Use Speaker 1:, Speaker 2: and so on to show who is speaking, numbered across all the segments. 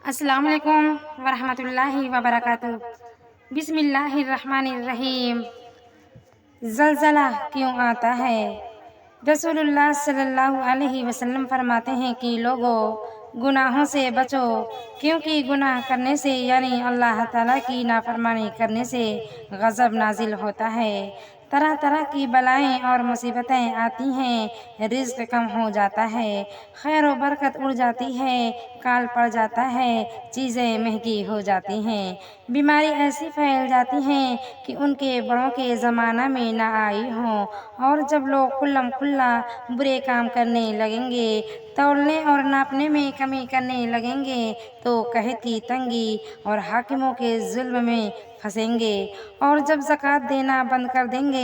Speaker 1: السلام علیکم ورحمۃ اللہ وبرکاتہ۔ بسم اللہ الرحمن الرحیم۔ زلزلہ کیوں آتا ہے؟ رسول اللہ صلی اللہ علیہ وسلم فرماتے ہیں کہ لوگوں، گناہوں سے بچو، کیونکہ گناہ کرنے سے یعنی اللہ تعالیٰ کی نافرمانی کرنے سے غضب نازل ہوتا ہے، طرح طرح کی بلائیں اور مصیبتیں آتی ہیں، رزق کم ہو جاتا ہے، خیر و برکت اڑ جاتی ہے، کال پڑ جاتا ہے، چیزیں مہنگی ہو جاتی ہیں، بیماری ایسی پھیل جاتی ہیں کہ ان کے بڑوں کے زمانہ میں نہ آئی ہوں، اور جب لوگ کھلم کھلا برے کام کرنے لگیں گے، تولنے اور ناپنے میں کمی کرنے لگیں گے تو قحط کی تنگی اور حاکموں کے ظلم میں پھنسیں گے، اور جب زکوٰۃ دینا بند کر دیں گے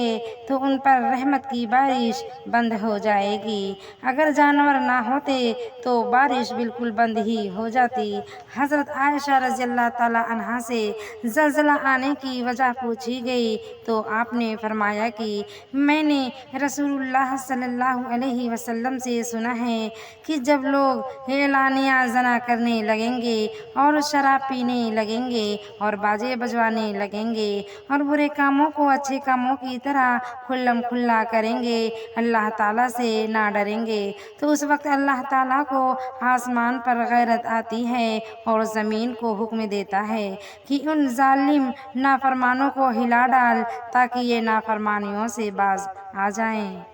Speaker 1: تو ان پر رحمت کی بارش بند ہو جائے گی، اگر جانور نہ ہوتے تو بارش بالکل بند ہی ہو جاتی۔ حضرت عائشہ رضی اللہ تعالیٰ عنہا سے زلزلہ آنے کی وجہ پوچھی گئی تو آپ نے فرمایا کہ میں نے رسول اللہ صلی اللہ علیہ وسلم سے سنا ہے کہ جب لوگ اعلانیہ زنا کرنے لگیں گے اور شراب پینے لگیں گے اور باجے بجوانے لگیں گے اور برے کاموں کو اچھے کاموں کی طرح کھلم کھلا کریں گے، اللہ تعالیٰ سے نہ ڈریں گے، تو اس وقت اللہ تعالیٰ کو آسمان پر غیرت آتی ہے اور زمین کو حکم دیتا ہے کہ ان ظالم نافرمانوں کو ہلا ڈال تاکہ یہ نافرمانیوں سے باز آ جائیں۔